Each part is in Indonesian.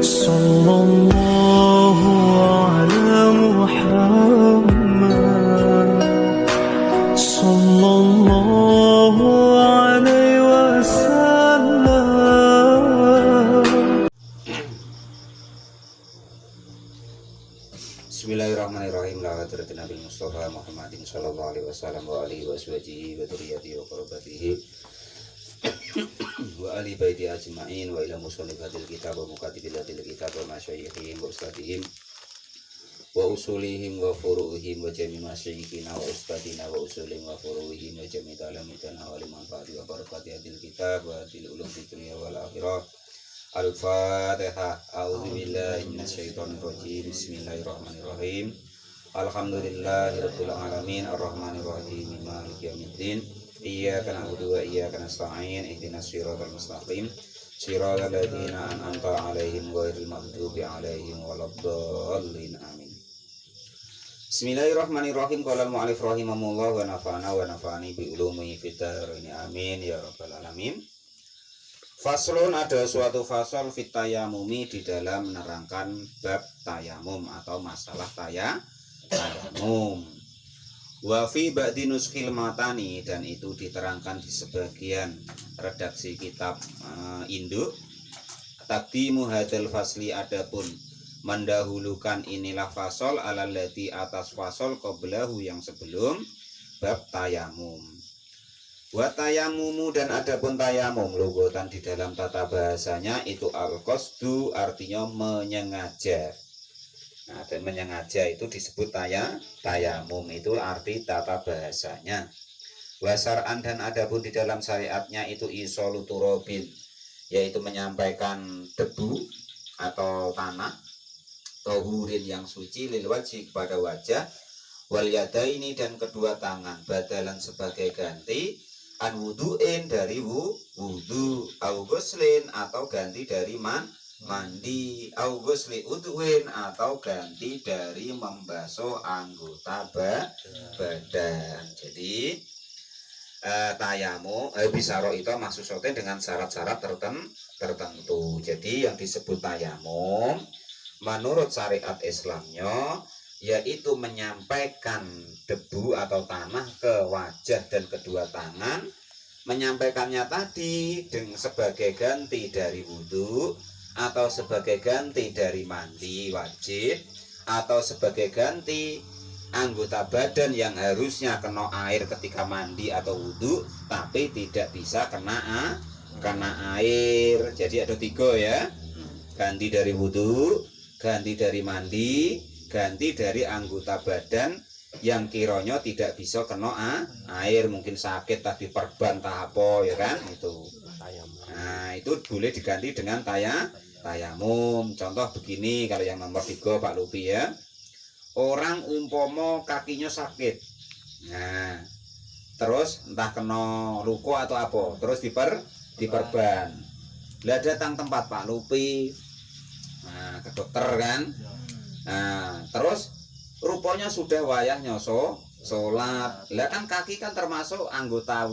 صلى الله على محمد صلى الله عليه وسلم. Bismillahirrahmanirrahim. La hadratin Nabi Mustafa Muhammadin sallallahu alaihi wasallam wa alihi washabihi wa dzurriyyatihi wa qurrabatihi wa ali baiti ajma'in wa ila musannifatil kitab wa mukatibilatil kitab wa masyayikhihim wa ustadihim wa usulihim wa furu'ihim wa jami' masyayikhina wa ustadina wa usulihim wa furu'ihim wa jami' talamidana wa limanfaati wa barakatihatil kitab wa til ulum fid dunya wal akhirah. Al-Fatihah. A'udzubillahi minasyaitonirrajim. Bismillahirrahmanirrahim. Alhamdulillahirabbil alamin arrahmanirrahim maliki yaumiddin. Iyyaka na'budu wa iyyaka nasta'in. Ihdinas siratal mustaqim. Siratal ladzina an'amta 'alaihim ghairil maghdubi 'alaihim waladdallin. Amin. Bismillahirrahmanirrahim. Qala al-mu'allif rahimahullah wa nafa'ana wa nafa'ani bi ulumihi fid dharain. Amin ya rabbal alamin. Faslun, ada suatu fasal fit tayamumi di dalam menerangkan bab tayamum atau masalah tayamum. Wa fi ba'di nuskhil matani, dan itu diterangkan di sebagian redaksi kitab induk. Taqdimu hadzal fasli, adapun mendahulukan inilah fasal alal ladzi atas fasal qablahu yang sebelum bab tayamum. Wa tayamumu, dan adapun tayamum logotan di dalam tata bahasanya itu al-qasdu, artinya menyengaja. Nah, dan menyengaja itu disebut tayamum, itu arti tata bahasanya. Wa syar'an, dan adapun di dalam syariatnya itu isolu turobin, yaitu menyampaikan debu atau tanah tohurin yang suci lil wajhi, kepada wajah, wal yadaini, dan kedua tangan, badalan sebagai ganti, an wudu'in, dari wudu, au ghuslin, atau ganti dari mandi, au ghusli udwin, atau ganti dari membasuh anggota badan. Jadi tayamu bisaro itu maksud soten dengan syarat-syarat tertentu. Jadi yang disebut tayamum menurut syariat Islamnya yaitu menyampaikan debu atau tanah ke wajah dan kedua tangan, menyampaikannya tadi dengan sebagai ganti dari wudhu, atau sebagai ganti dari mandi wajib, atau sebagai ganti anggota badan yang harusnya kena air ketika mandi atau wudhu tapi tidak bisa kena air. Jadi ada tiga ya, ganti dari wudhu, ganti dari mandi, ganti dari anggota badan yang kiranya tidak bisa kena air, mungkin sakit tadi perban tahapo ya kan, itu. Nah, itu boleh diganti dengan tayamum. Contoh begini, kalau yang nomor 3 Pak Lupi ya. Orang umpomo kakinya sakit. Nah, terus entah kena luko atau apa, terus diperban. Lah datang tempat Pak Lupi. Nah, ke dokter kan. Nah, terus rupanya sudah wayahnya sholat. Lah kan kaki kan termasuk anggota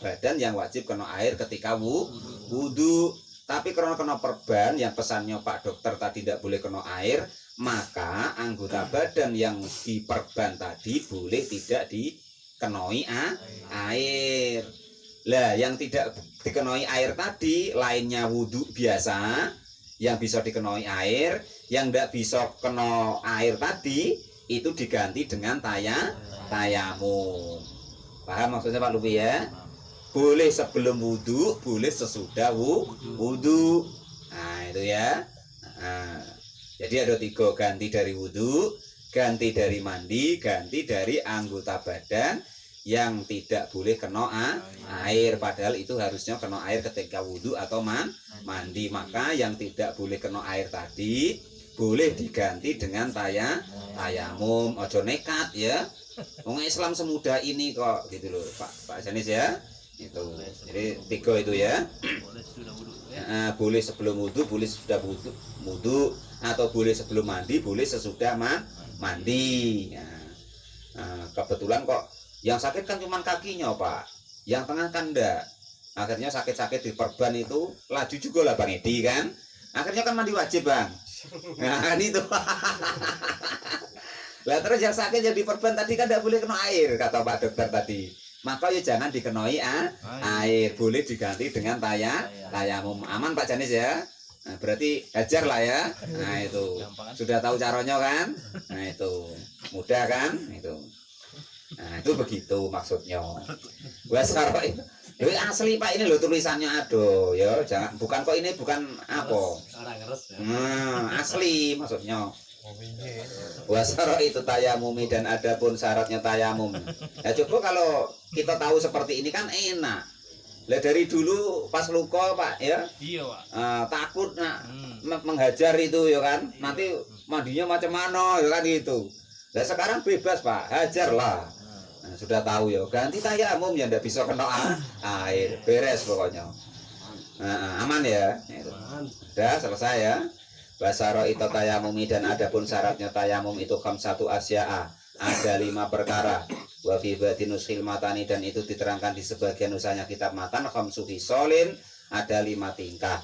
badan yang wajib kena air ketika wudu. Tapi karena kena perban yang pesannya Pak dokter tadi tidak boleh kena air, maka anggota badan yang diperban tadi boleh tidak dikenai air. Lah yang tidak dikenai air tadi lainnya wudu biasa yang bisa dikenai air, yang tidak bisa kena air tadi itu diganti dengan tayamum. Paham maksudnya Pak Lupi ya? Boleh sebelum wudhu, boleh sesudah wudhu. Nah itu ya. Nah, jadi ada 3, ganti dari wudhu, ganti dari mandi, ganti dari anggota badan yang tidak boleh kena air, padahal itu harusnya kena air ketika wudhu atau mandi. Maka yang tidak boleh kena air tadi boleh diganti dengan tayamum. Ojo nekat ya, wong Islam semudah ini kok gitu loh Pak Janis ya. Itu jadi 3 itu ya. Boleh sebelum wudhu, boleh sesudah wudhu, atau boleh sebelum mandi, boleh sesudah mandi. Nah, kebetulan kok yang sakit kan cuma kakinya Pak, yang tengah kan enggak. Akhirnya sakit-sakit diperban itu laju juga lah Bang Edi kan. Akhirnya kan mandi wajib bang. Nah kan itu. Lah terus yang sakit yang diperban tadi kan tidak boleh kena air kata Pak Dokter tadi. Maka ya jangan dikenai air, boleh diganti dengan tayamum. Aman Pak Janis ya. Nah, berarti hajar lah ya. Nah itu sudah tahu caranya kan. Nah itu mudah kan itu. Nah itu begitu maksudnya. Wasaro itu asli Pak, ini loh tulisannya, aduh ya jangan, bukan kok, ini bukan apa. Asli maksudnya. Wasaro itu tayamumi, dan ada pun syaratnya tayamum. Ya coba kalau kita tahu seperti ini kan enak. Lah dari dulu pas luka Pak ya, iya Pak, takut nak menghajar itu ya kan, nanti mandinya macam mana ya kan gitu. Lah sekarang bebas Pak, hajar lah. Nah, sudah tahu ya, ganti tayamum ya, ndak bisa kena air, beres pokoknya. Aman ya. Sudah selesai ya. Basaro itu tayamumi, dan adapun syaratnya tayamum itu khamsatu asya'a, ada 5 perkara. Wa fi batinus khilmatani, dan itu diterangkan di sebagian usahanya kitab matan. Khamsu hisolin, ada 5 tingkah.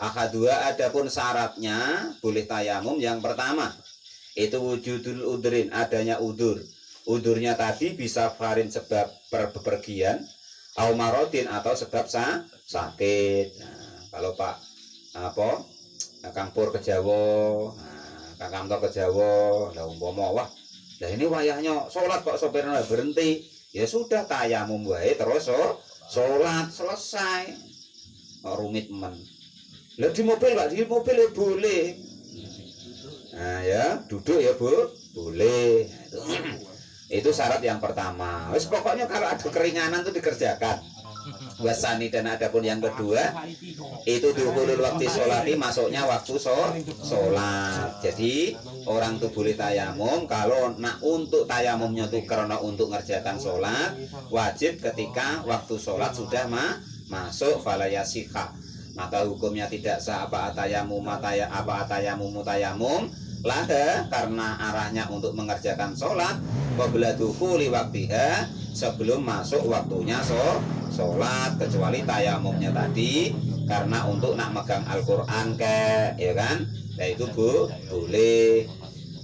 Akadua, adapun syaratnya boleh tayamum yang pertama itu wujudul udrin, adanya udur. Udurnya tadi bisa farin sebab bepergian, au marodin atau sebab sakit. Nah, kalau Pak apa Kang Pur ke Jawa, Kang Kamto ke Jawa, lah umpama wah, lah ini wayahnya sholat kok sopirnya berhenti, ya sudah tayamum wae terus sholat selesai. Rumit men. Lah di mobil Pak, di mobil ya boleh. Nah ya duduk ya Bu, boleh. Nah, itu syarat yang pertama. Wes pokoknya kalau ada keringanan tuh dikerjakan. Wasani, dan adapun yang kedua itu dukhulul waktu sholati, masuknya waktu sholat. Jadi orang tuh boleh tayamum kalau nak untuk tayamumnya tuh karena untuk ngerjakan sholat, wajib ketika waktu sholat sudah masuk falayasika, maka hukumnya tidak sah apa atayamum tayamum lah, karena arahnya untuk mengerjakan sholat. Qabla dukhuli waktiha, sebelum masuk waktunya sholat, kecuali tayamumnya tadi karena untuk nak megang Al-Quran ya kan, nah itu boleh.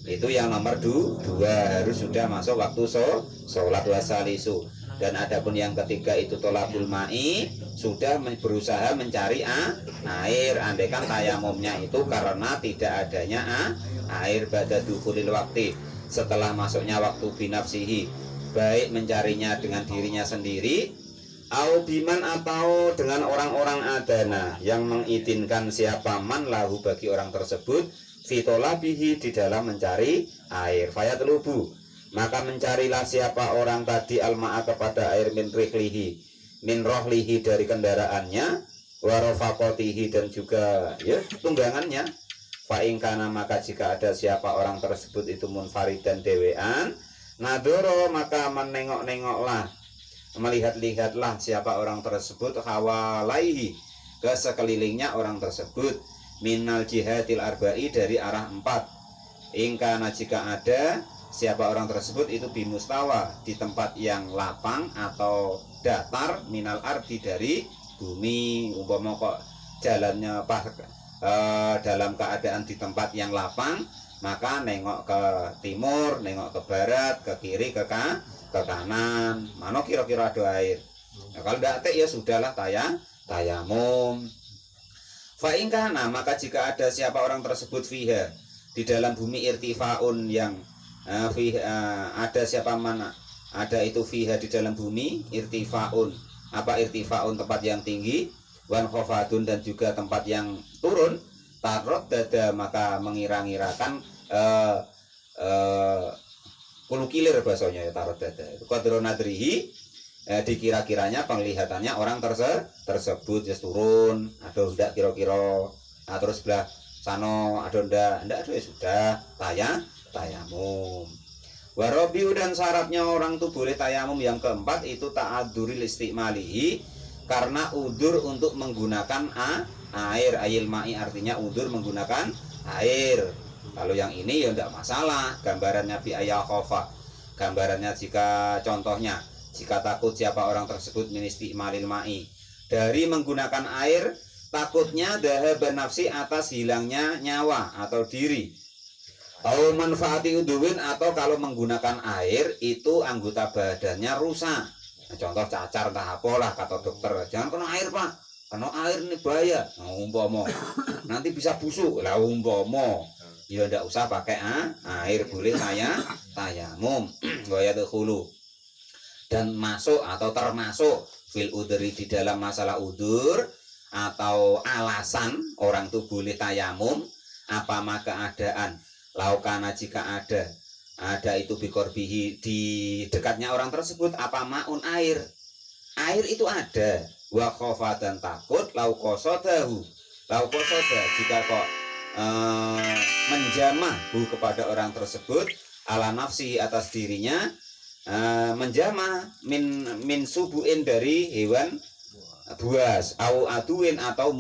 Itu yang nomor 2, harus sudah masuk waktu sholat wasalisu. Dan adapun yang ketiga itu tolabul ma'i, sudah berusaha mencari air, andaikan tayamumnya itu karena tidak adanya air pada dukhulil waktu, setelah masuknya waktu binafsihi, baik mencarinya dengan dirinya sendiri, au biman, atau dengan orang-orang adana yang mengizinkan siapa man lahu bagi orang tersebut, fitolabihi, di dalam mencari air. Fayatlubu, maka mencarilah siapa orang tadi alma'a kepada air min rohlihi dari kendaraannya, warofakotihi, dan juga ya tunggangannya. Fa'ingkana, maka jika ada siapa orang tersebut itu munfarid dan dewean, nadoro, maka menengok-nengoklah, melihat-lihatlah siapa orang tersebut, hawalaihi, ke sekelilingnya orang tersebut, minal jihadil arba'i, dari arah 4. Ingkana, jika ada siapa orang tersebut itu bimustawa, di tempat yang lapang atau datar, minal ardi, dari bumi. Umpama kok jalannya dalam keadaan di tempat yang lapang, maka nengok ke timur, nengok ke barat, ke kiri, ke kanan, mana kira-kira ada air. Nah, kalau tidak ya sudahlah tayamum. Fa'ingkana, maka jika ada siapa orang tersebut fiha, di dalam bumi, irtifaun, yang ada siapa mana ada itu fiha, di dalam bumi, irtifaun, apa irtifaun, tempat yang tinggi, wan khofadun, dan juga tempat yang turun, tarot dada, maka mengira-ngirakan kulukilir bahasanya ya, tarot dada itu kodronadrihi, dikira-kiranya penglihatannya orang tersebut ya turun, aduh ndak kira-kira, nah terus belah sano aduh ndak ya sudah tayamum. Warobiu, dan syaratnya orang tuh boleh tayamum yang keempat itu ta'adzuril istimalihi, karena udur untuk menggunakan air, ayil ma'i, artinya udur menggunakan air. Kalau yang ini ya tidak masalah, gambarannya bi ayakhofa, gambarannya jika contohnya jika takut siapa orang tersebut min istimalil ma'i, dari menggunakan air takutnya dhahaban nafsi atas hilangnya nyawa atau diri. Au manfaati udhuwin, atau kalau menggunakan air itu anggota badannya rusak. Nah, contoh cacar entah apalah kata dokter, jangan kena air pak, kena air ini bahaya. Nah, umpama nanti bisa busuk lah, umpama ya ndak usah pakai air, boleh tayamum gaya hulu. Dan masuk atau termasuk fil udhri, di dalam masalah udur atau alasan orang tuh boleh tayamum apa maka keadaan laukana, jika ada itu bikorbihi, di dekatnya orang tersebut apa maun, air itu ada, wa khofa, dan takut laukosodahu, laukosoda, jika kok menjamah kepada orang tersebut ala nafsi, atas dirinya, menjamah min subuin, dari hewan buas, au aduin, atau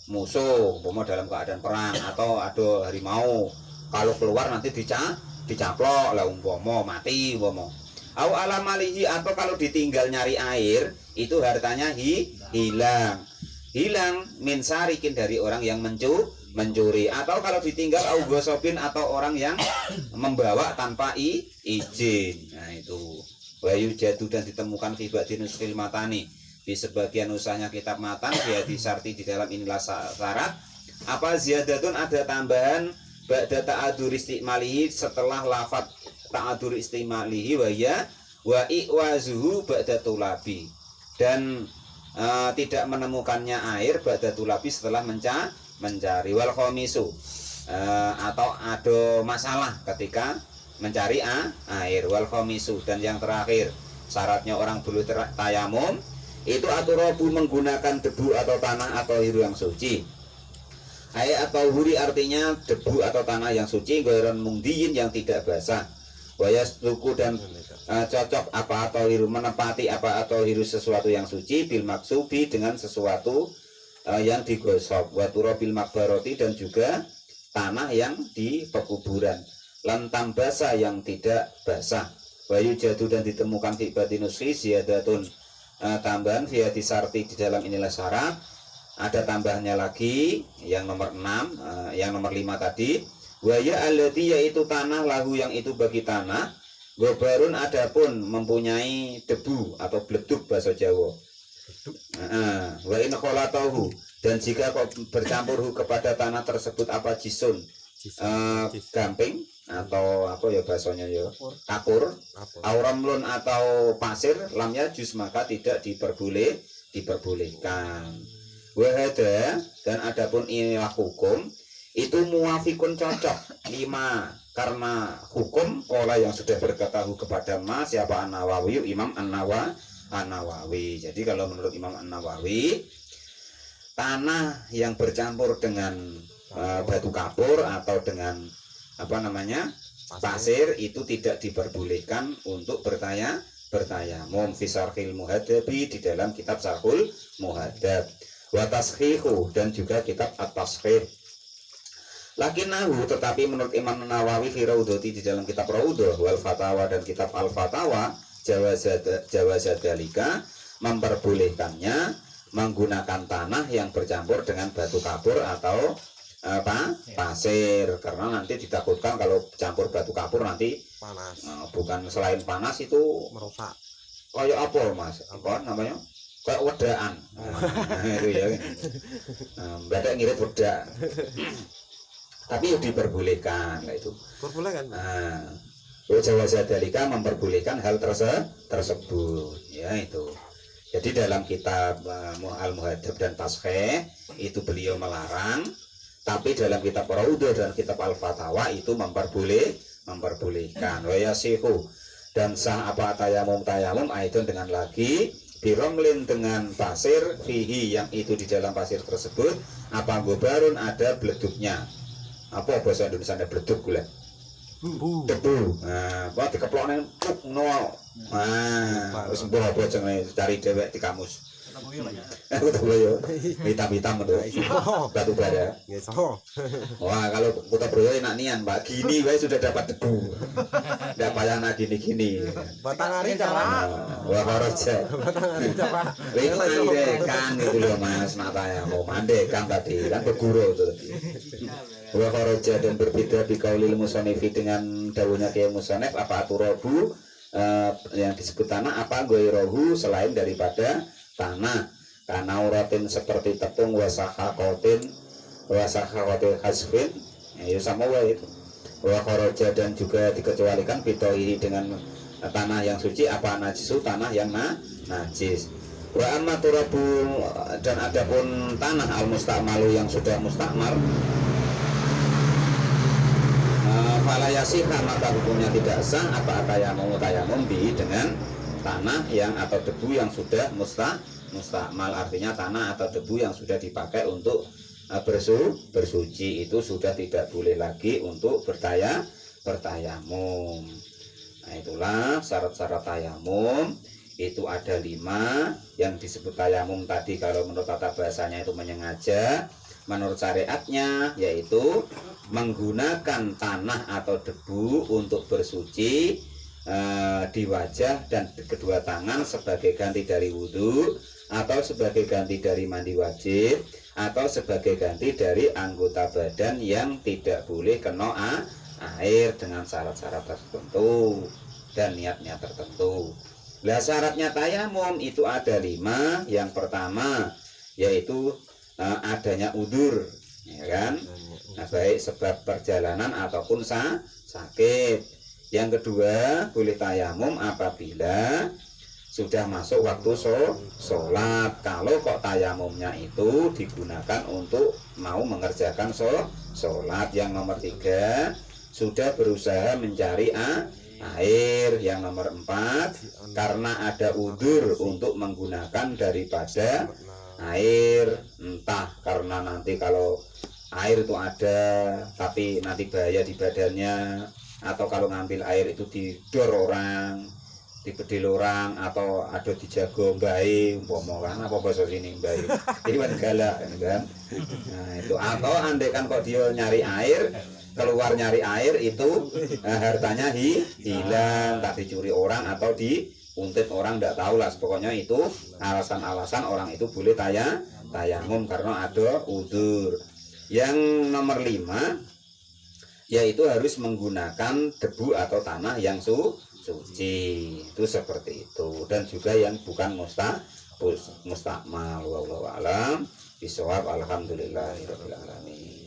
musuh, dalam keadaan perang, atau ada harimau, kalau keluar nanti dicaplok lah, umpama mati umpama. Au alamalihi, atau kalau ditinggal nyari air itu hartanya hilang min sarikin, dari orang yang mencuri, atau kalau ditinggal au gosopin, atau orang yang membawa tanpa izin. Nah itu wayu jadu, dan ditemukan fi ba'dinus matani, di sebagian usahanya kitab matan, dia disarti di dalam inilah syarat apa ziyadatun, ada tambahan ba'da ta'adur istimalihi, setelah lafad ta'adur istimalihi, wa i'wazuhu ba'da tulabi, dan tidak menemukannya air ba'da tulabi, setelah mencari. Wal khomisu, atau ada masalah ketika mencari air. Wal khomisu, dan yang terakhir syaratnya orang boleh tayamum itu aturabu, menggunakan debu atau tanah atau hiru yang suci. Ayat atau huri, artinya debu atau tanah yang suci, goiron mungdiin, yang tidak basah. Wayas tuku, dan cocok apa atau hiru, menepati apa atau hiru sesuatu yang suci, bil maksubi, dengan sesuatu yang digosok. Waturo bil makbaroti, dan juga tanah yang di pekuburan. Lantam basah, yang tidak basah. Wayu jadu, dan ditemukan fi batinusri ziyadatun, tambahan via disarti, di dalam inilah syarat. Ada tambahannya lagi yang nomor 6, yang nomor 5 tadi. Waya alladhi, yaitu tanah, lahu, yang itu bagi tanah, gobarun, adapun mempunyai debu atau bleduk bahasa Jawa. Wa in kholatahu, dan jika kok bercampur kepada tanah tersebut apa jisun, gamping atau apa ya bahasanya ya, kapur, auramlun, atau pasir, lamnya jus, maka tidak diperbolehkan. Wahada, dan adapun inilah hukum itu muafikun, cocok 5, karena hukum kola yang sudah berkatahu kepada siapa An-Nawawi, Imam An-Nawawi. Jadi kalau menurut Imam An-Nawawi, tanah yang bercampur dengan batu kapur atau dengan apa namanya pasir itu tidak diperbolehkan untuk bertayamum. Fisarhil muhadabi, di dalam kitab Sarhul Muhadab. Wa tashihu, dan juga kitab at-tashih. Lakinnahu, tetapi menurut Imam Nawawi fi Raudhati, di dalam kitab Raudhah, wal Fatawa, dan kitab Al-Fatawa, jawazadalika, memperbolehkannya menggunakan tanah yang bercampur dengan batu kapur atau pasir, karena nanti ditakutkan kalau campur batu kapur nanti panas. Bukan selain panas itu Merusak. kayak apa mas, apa namanya, kayak wedaan. Itu ya, badak ngirit wedak. Tapi diperbolehkan lah itu. Perbolehkan. Jawazadalika, memperbolehkan hal tersebut ya itu. Jadi dalam kitab Al-Muhadab dan Tashih itu beliau melarang, tapi dalam kitab Raudhah dan kitab Al-Fatawa itu memperbolehkan. Wa yasihu, dan sah apa tayamum aidon, dengan lagi biromlin, dengan pasir, fihi, yang itu di dalam pasir tersebut apa gobarun, ada bleduknya. Apa bahasa Indonesia ada bleduk gula? Debu. Nah, apa dikeplokne puk no. Nah, wis mbah apa jenenge cari dhewek di kamus. Kota Boyo hitam-hitam itu batu bara. Wah, kalau Kota Boyo enak nian Pak, gini wae sudah dapat debu. Nggak payah gini-gini. Batangari cerah. Wah, Koroja. Batangari cerah. Ini kan gitu loh Mas Nataya, mau mandek kan tadi kan berguru itu tadi. Wa kharaja dan berbeda bikaulil musanifi dengan dawuhnya Kiai Musonef apa aturabu yang disebut tanah apa goirohu selain daripada tanah karena uratin seperti tepung wasahakotin hasfin ya sama wa itu wa kharaja dan juga dikecualikan bitohi dengan tanah yang suci apa najisu tanah yang najis wa amma turabu dan adapun tanah al musta'malu yang sudah mustakmal falayasihah maka hukumnya tidak sah apa tayamum bi dengan tanah yang atau debu yang sudah mustakmal artinya tanah atau debu yang sudah dipakai untuk bersuci itu sudah tidak boleh lagi untuk bertayamum. Nah itulah syarat-syarat tayamum itu ada 5 yang disebut tayamum tadi kalau menurut tata bahasanya itu menyengaja. Menurut syariatnya yaitu menggunakan tanah atau debu untuk bersuci di wajah dan kedua tangan sebagai ganti dari wudhu atau sebagai ganti dari mandi wajib atau sebagai ganti dari anggota badan yang tidak boleh kena air dengan syarat-syarat tertentu dan niat-niat tertentu. Nah syaratnya tayamum itu ada 5. Yang pertama yaitu adanya udur, ya kan? Nah, baik sebab perjalanan ataupun sakit. Yang kedua boleh tayamum apabila sudah masuk waktu sholat. Kalau kok tayamumnya itu digunakan untuk mau mengerjakan sholat. Yang nomor 3 sudah berusaha mencari air. Yang nomor 4 karena ada udur untuk menggunakan daripada air, entah karena nanti kalau air itu ada tapi nanti bahaya di badannya, atau kalau ngambil air itu didor orang, dibedil orang, atau ada dijago bayi umpama kan apa bahasa sini bayi jadi galak kan. Nah itu atau andai kan kok dia nyari air keluar nyari air itu hartanya hilang, tak dicuri orang atau diuntit orang, tidak tahu lah pokoknya itu alasan-alasan orang itu boleh tayamum karena ada udur. Yang nomor 5 yaitu harus menggunakan debu atau tanah yang suci, itu seperti itu. Dan juga yang bukan mustakmal. Wallahu a'lam bishawab. Alhamdulillahirabbil alamin.